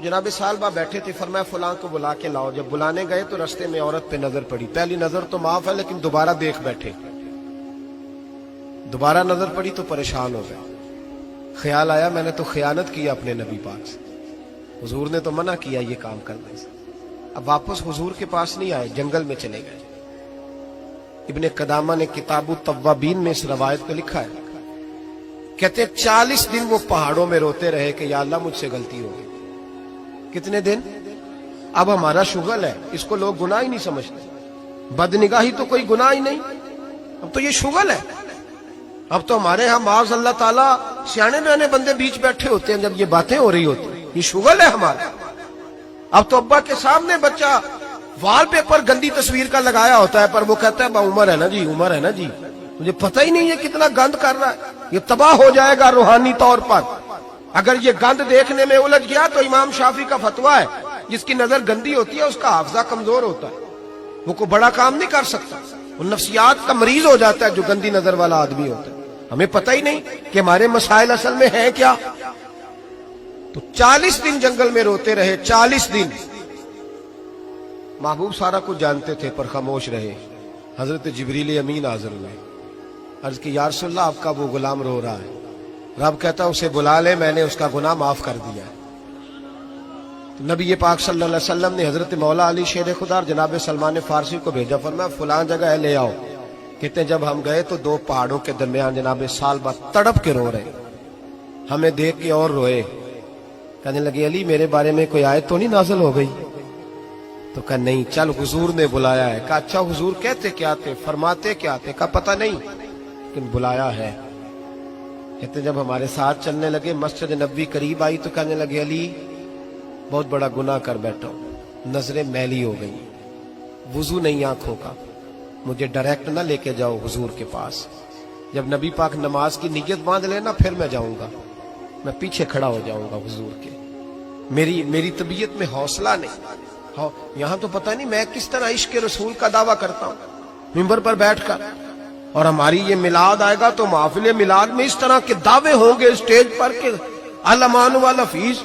جناب سالبہ بیٹھے تھے، فرمایا فلاں کو بلا کے لاؤ. جب بلانے گئے تو رستے میں عورت پہ نظر پڑی. پہلی نظر تو معاف ہے لیکن دوبارہ دیکھ بیٹھے. دوبارہ نظر پڑی تو پریشان ہو گئے. خیال آیا میں نے تو خیانت کی اپنے نبی پاک سے. حضور نے تو منع کیا یہ کام کرنے سے. اب واپس حضور کے پاس نہیں آئے، جنگل میں چلے گئے. ابن قدامہ نے کتاب التوابین میں اس روایت کو لکھا ہے. کہتے 40 دن وہ پہاڑوں میں روتے رہے کہ یا اللہ مجھ سے غلطی ہو گئی. کتنے دن؟ اب ہمارا شغل ہے، اس کو لوگ گناہ ہی نہیں سمجھتے. بدنگاہی تو کوئی گناہ ہی نہیں، اب تو یہ شغل ہے. اب تو ہمارے ہاں معاذ اللہ تعالیٰ سیانے بیانے بندے بیچ بیٹھے ہوتے ہیں جب یہ باتیں ہو رہی ہوتی ہیں. یہ شغل ہے ہمارا. اب تو ابا کے سامنے بچہ وال پیپر گندی تصویر کا لگایا ہوتا ہے پر وہ کہتا ہے با عمر ہے نا جی، عمر ہے نا جی. مجھے پتہ ہی نہیں یہ کتنا گند کر رہا ہے. یہ تباہ ہو جائے گا روحانی طور پر. اگر یہ گند دیکھنے میں الجھ گیا تو امام شافعی کا فتویٰ ہے جس کی نظر گندی ہوتی ہے اس کا حافظہ کمزور ہوتا ہے، وہ کوئی بڑا کام نہیں کر سکتا. وہ نفسیات کا مریض ہو جاتا ہے جو گندی نظر والا آدمی ہوتا ہے. ہمیں پتہ ہی نہیں کہ ہمارے مسائل اصل میں ہیں کیا. تو 40 دن جنگل میں روتے رہے. 40 دن محبوب سارا کچھ جانتے تھے پر خاموش رہے. حضرت جبریل امین حاضر ہوئے. عرض کی یا رسول اللہ آپ کا وہ غلام رو رہا ہے. رب کہتا اسے بلا لے، میں نے اس کا گناہ معاف کر دیا. تو نبی پاک صلی اللہ علیہ وسلم نے حضرت مولا علی شیر خدا اور جناب سلمان فارسی کو بھیجا. فرمایا فلاں جگہ ہے لے آؤ. کہتے ہیں جب ہم گئے تو 2 پہاڑوں کے درمیان جناب سالبہ تڑپ کے رو رہے. ہمیں دیکھ کے اور روئے. کہنے لگے علی میرے بارے میں کوئی آیت تو نہیں نازل ہو گئی؟ تو کہا نہیں، چل حضور نے بلایا ہے. کہا اچھا حضور کہتے کیا تھے، فرماتے کیا تھے؟ کہا پتہ نہیں لیکن بلایا ہے. کہتے جب ہمارے ساتھ چلنے لگے مسجد نبوی قریب آئی تو کہنے لگے علی بہت بڑا گناہ کر بیٹھا ہوں، نظریں میلی ہو گئی، وضو نہیں آنکھوں کا، مجھے ڈائریکٹ نہ لے کے جاؤ حضور کے پاس. جب نبی پاک نماز کی نیت باندھ لینا پھر میں جاؤں گا، میں پیچھے کھڑا ہو جاؤں گا حضور کے. میری طبیعت میں حوصلہ نہیں. یہاں تو پتہ نہیں میں کس طرح عشق رسول کا دعویٰ کرتا ہوں منبر پر بیٹھ کر. اور ہماری یہ میلاد آئے گا تو محفل میلاد میں اس طرح کے دعوے ہوں گے اسٹیج پر کہ علمان والحفیظ،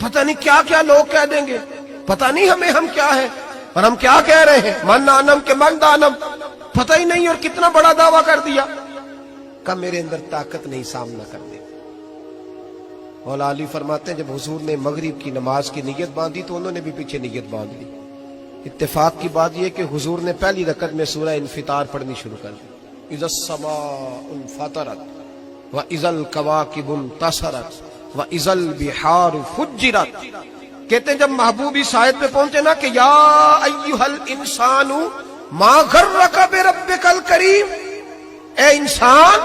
پتہ نہیں کیا کیا لوگ کہہ دیں گے. پتہ نہیں ہم کیا ہیں اور ہم کیا کہہ رہے ہیں. من آنم کے من دانم، پتہ ہی نہیں اور کتنا بڑا دعویٰ کر دیا. کہ میرے اندر طاقت نہیں سامنا کر دے. مولا علی فرماتے ہیں جب حضور نے مغرب کی نماز کی نیت باندھی تو انہوں نے بھی پیچھے نیت باندھ لی. اتفاق کی بات یہ کہ حضور نے پہلی رکعت میں سورہ انفطار پڑھنی شروع کر دی. اذا السماء انفطرت واذا الكواكب انتصرت واذا البحار فجرت. کہتے ہیں جب محبوب اس آیت پہ پہنچے نا کہ یا ایھا الانسان ما غرک بربک الکریم، اے انسان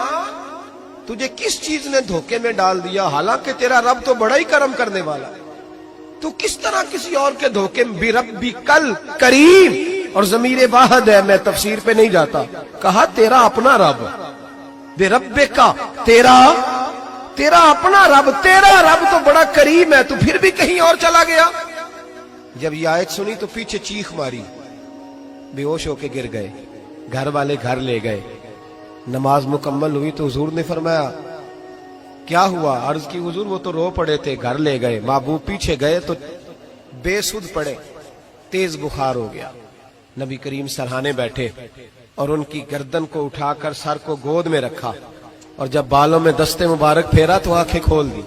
تجھے کس چیز نے دھوکے میں ڈال دیا، حالانکہ تیرا رب تو بڑا ہی کرم کرنے والا ہے، تو کس طرح کسی اور کے دھوکے میں. بربک الکریم، اور ضمیر واحد ہے، میں تفسیر پہ نہیں جاتا. کہا تیرا اپنا رب، بربک کا تیرا اپنا رب، تیرا رب تو بڑا کریم ہے، تو پھر بھی کہیں اور چلا گیا. جب یہ آیت سنی تو پیچھے چیخ ماری، بے ہوش ہو کے گر گئے. گھر والے گھر لے گئے. نماز مکمل ہوئی تو حضور نے فرمایا کیا ہوا؟ عرض کی حضور وہ تو رو پڑے تھے، گھر لے گئے. محبوب پیچھے گئے تو بے سدھ پڑے، تیز بخار ہو گیا. نبی کریم سرہانے بیٹھے اور ان کی گردن کو اٹھا کر سر کو گود میں رکھا اور جب بالوں میں دستے مبارک پھیرا تو آنکھیں کھول دی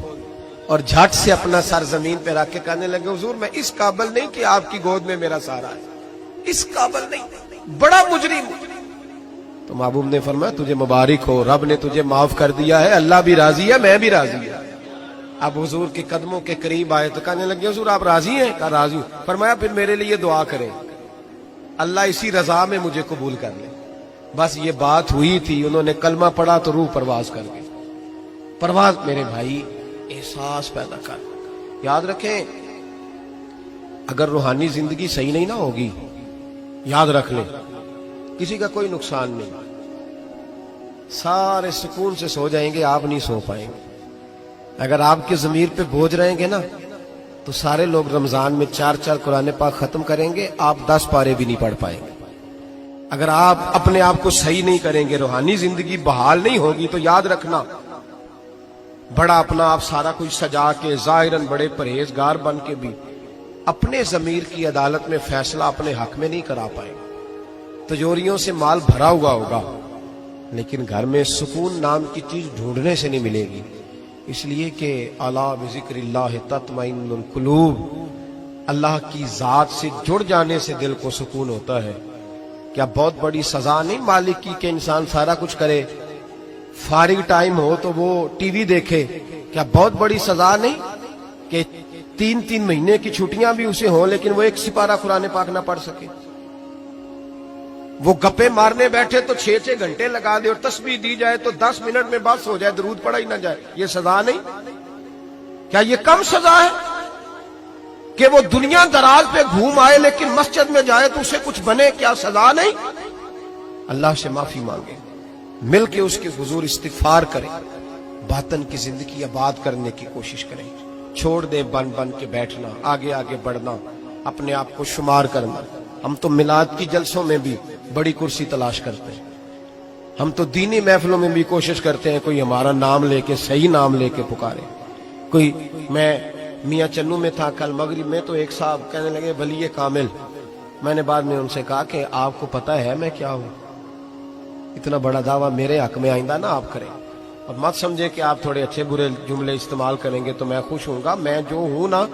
اور جھٹ سے اپنا سر زمین پہ رکھ کے کہنے لگے حضور میں اس قابل نہیں کہ آپ کی گود میں میرا سارا ہے، اس قابل نہیں، بڑا مجرم. تو محبوب نے فرمایا تجھے مبارک ہو، رب نے تجھے معاف کر دیا ہے، اللہ بھی راضی ہے، میں بھی راضی ہوں. اب حضور کے قدموں کے قریب آئے تو کہنے لگے حضور آپ راضی ہیں؟ کہا راضی ہوں. فرمایا پھر میرے لیے دعا کریں، اللہ اسی رضا میں مجھے قبول کر لے. بس یہ بات ہوئی تھی، انہوں نے کلمہ پڑھا تو روح پرواز کر گئی. پرواز میرے بھائی احساس پیدا کر. یاد رکھیں اگر روحانی زندگی صحیح نہیں نہ ہوگی، یاد رکھ لیں کسی کا کوئی نقصان نہیں، سارے سکون سے سو جائیں گے، آپ نہیں سو پائیں گے. اگر آپ کے ضمیر پہ بوجھ رہیں گے نا تو سارے لوگ رمضان میں 4 قرآن پاک ختم کریں گے، آپ 10 پارے بھی نہیں پڑھ پائیں گے. اگر آپ اپنے آپ کو صحیح نہیں کریں گے، روحانی زندگی بحال نہیں ہوگی، تو یاد رکھنا بڑا اپنا آپ سارا کچھ سجا کے ظاہراً بڑے پرہیزگار بن کے بھی اپنے ضمیر کی عدالت میں فیصلہ اپنے حق میں نہیں کرا پائے. تجوریوں سے مال بھرا ہوا ہوگا لیکن گھر میں سکون نام کی چیز ڈھونڈنے سے نہیں ملے گی. اس لیے کہ الا بذکر اللہ تطمئن القلوب، اللہ کی ذات سے جڑ جانے سے دل کو سکون ہوتا ہے. کیا بہت بڑی سزا نہیں مالک کی کہ انسان سارا کچھ کرے، فارغ ٹائم ہو تو وہ ٹی وی دیکھے؟ کیا بہت بڑی سزا نہیں کہ 3 مہینے کی چھٹیاں بھی اسے ہوں لیکن وہ ایک سپارہ قرآن پاک نہ پڑھ سکے؟ وہ گپے مارنے بیٹھے تو 6 گھنٹے لگا دے اور تسبیح دی جائے تو 10 منٹ میں بس ہو جائے، درود پڑھا ہی نہ جائے. یہ سزا نہیں؟ کیا یہ کم سزا ہے کہ وہ دنیا دراز پہ گھوم آئے لیکن مسجد میں جائے تو اسے کچھ بنے؟ کیا سزا نہیں؟ اللہ سے معافی مانگے، مل کے اس کے حضور استغفار کریں، باطن کی زندگی آباد کرنے کی کوشش کریں. چھوڑ دے بن کے بیٹھنا، آگے آگے بڑھنا، اپنے آپ کو شمار کرنا. ہم تو میلاد کی جلسوں میں بھی بڑی کرسی تلاش کرتے ہیں، ہم تو دینی محفلوں میں بھی کوشش کرتے ہیں کوئی ہمارا نام لے کے، صحیح نام لے کے پکارے. کوئی، میں میاں چنو میں تھا کل مغرب میں، تو ایک صاحب کہنے لگے ولی کامل. میں نے بعد میں ان سے کہا کہ آپ کو پتہ ہے میں کیا ہوں؟ اتنا بڑا دعویٰ میرے حق میں آئندہ نہ آپ کریں، اور مت سمجھے کہ آپ تھوڑے اچھے برے جملے استعمال کریں گے تو میں خوش ہوں گا. میں جو ہوں نا،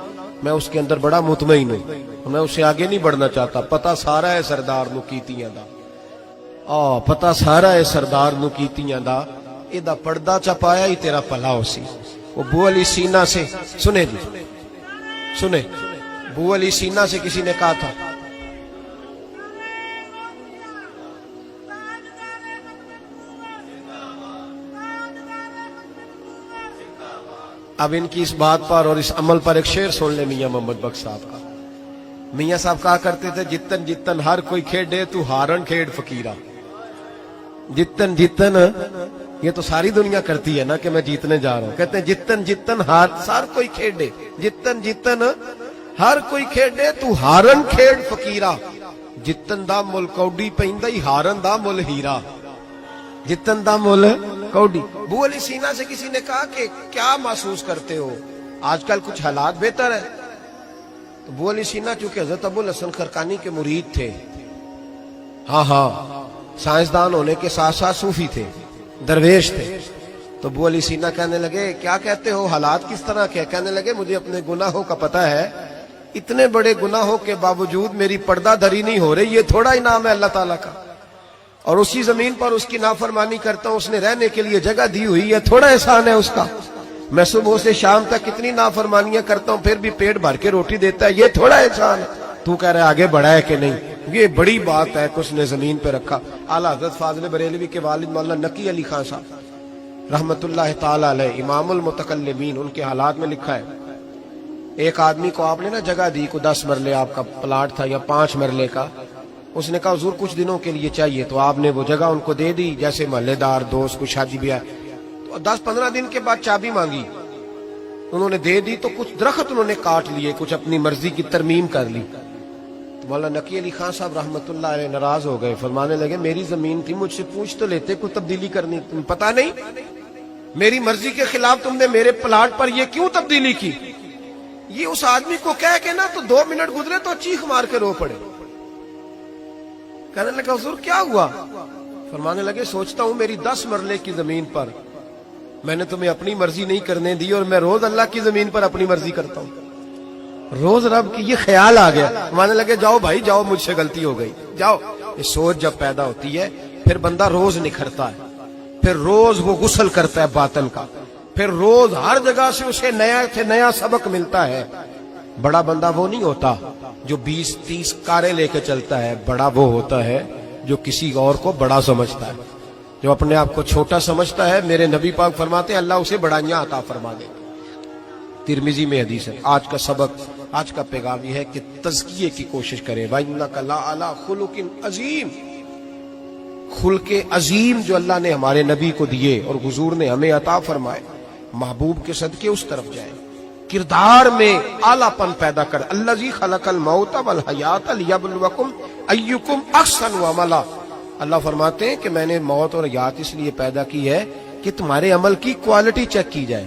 میں اس کے اندر بڑا مطمئن ہوں، میں اس سے آگے نہیں بڑھنا چاہتا. پتہ سارا ہے سردار نو کیتیاں دا، پتہ سارا ہے سردار نو کیتیاں دا، ایدہ پردہ چپایا ہی تیرا پلا ہو سی. وہ بو علی سینہ سے سنے جی، سنے، بو علی سینہ سے کسی نے کہا تھا اب ان کی اس بات پر اور اس عمل پر ایک شعر سن لے میاں محمد بخش صاحب کا. میاں صاحب کہا کرتے تھے جتن جتن ہر کوئی کھیڑے تو ہارن کھیڑ فقیرہ. جتن جتن، یہ تو ساری دنیا کرتی ہے نا کہ میں جیتنے جا رہا ہوں. کہتے ہیں جتن جتن ہر کوئی کھیڑے، جتن جتن ہر کوئی کھیڑے تو ہارن کھیڑ فقیرہ. جتن دا مل کوڈی پیندا ہی ہارن دا مل ہیرا. جتن دا مل کوڈی. بو علی سینہ سے کسی نے کہا کہ کیا محسوس کرتے ہو آج کل کچھ حالات بہتر ہے؟ تو بو علی سینہ چونکہ حضرت ابو الحسن خرقانی کے مرید تھے، ہاں سائنسدان ہونے کے ساتھ ساتھ صوفی تھے، درویش تھے. تو بو علی سینہ کہنے لگے کیا کہتے ہو، حالات کس طرح کے؟ کہنے لگے مجھے اپنے گناہوں کا پتہ ہے، اتنے بڑے گناہوں کے باوجود میری پردہ دھری نہیں ہو رہی. یہ تھوڑا انعام ہے اللہ تعالیٰ کا، اور اسی زمین پر اس کی نافرمانی کرتا ہوں، اس نے رہنے کے لیے جگہ دی ہوئی ہے، تھوڑا احسان ہے اس کا. میں صبح سے شام تک کتنی نافرمانیاں کرتا ہوں پھر بھی پیٹ بھر کے روٹی دیتا ہے، یہ تھوڑا احسان ہے. تو کہہ رہا ہے آگے بڑھا ہے کہ نہیں؟ یہ بڑی بات ہے کہ اس نے زمین پہ رکھا. اعلیٰ حضرت فاضل بریلوی کے والد مولانا نقی علی خان صاحب رحمت اللہ تعالی علیہ، امام المتکلمین، ان کے حالات میں لکھا ہے ایک آدمی کو آپ نے نا جگہ دی، کو 10 مرلے آپ کا پلاٹ تھا یا 5 مرلے کا. اس نے کہا حضور کچھ دنوں کے لیے چاہیے، تو آپ نے وہ جگہ ان کو دے دی. جیسے محلے دار دوست کو شادی بھی ہے تو 10-15 دن کے بعد چابی مانگی، انہوں نے دے دی. تو کچھ درخت انہوں نے کاٹ لیے، کچھ اپنی مرضی کی ترمیم کر لی. تو مولانا نقی علی خان صاحب رحمت اللہ علیہ ناراض ہو گئے، فرمانے لگے میری زمین تھی، مجھ سے پوچھ تو لیتے کوئی تبدیلی کرنی، تم پتہ نہیں میری مرضی کے خلاف تم نے میرے پلاٹ پر یہ کیوں تبدیلی کی؟ یہ اس آدمی کو کہہ کے نا تو 2 منٹ گزرے تو چیخ مار کے رو پڑے. کہنے لگا حضور کیا ہوا؟ فرمانے لگے سوچتا ہوں میری 10 مرلے کی زمین پر میں نے تمہیں اپنی مرضی نہیں کرنے دی، اور میں روز اللہ کی زمین پر اپنی مرضی کرتا ہوں. روز رب کی یہ خیال آ گیا. فرمانے لگے جاؤ بھائی جاؤ، مجھ سے غلطی ہو گئی، جاؤ. یہ سوچ جب پیدا ہوتی ہے پھر بندہ روز نکھرتا ہے، پھر روز وہ غسل کرتا ہے باطن کا، پھر روز ہر جگہ سے اسے نیا سے نیا سبق ملتا ہے. بڑا بندہ وہ نہیں ہوتا جو 20-30 کاریں لے کے چلتا ہے، بڑا وہ ہوتا ہے جو کسی اور کو بڑا سمجھتا ہے. جو اپنے آپ کو چھوٹا سمجھتا ہے، میرے نبی پاک فرماتے ہیں اللہ اسے بڑائیاں عطا فرما دے. ترمذی میں حدیث ہے. آج کا سبق، آج کا پیغام یہ ہے کہ تزکیے کی کوشش کریں. وَإِنَّكَ لَعَلَىٰ خُلُقٍ عَظِيمٍ. خلق عظیم جو اللہ نے ہمارے نبی کو دیے اور حضور نے ہمیں عطا فرمائے، محبوب کے صدقے اس طرف جائیں. کردار میں اعلیٰ پن پیدا کر. الذی خلق الموت والحیات لیبلوکم ایکم احسن عملا. اللہ فرماتے ہیں کہ میں نے موت اور حیات اس لیے پیدا کی ہے کہ تمہارے عمل کی کوالٹی چیک کی جائے.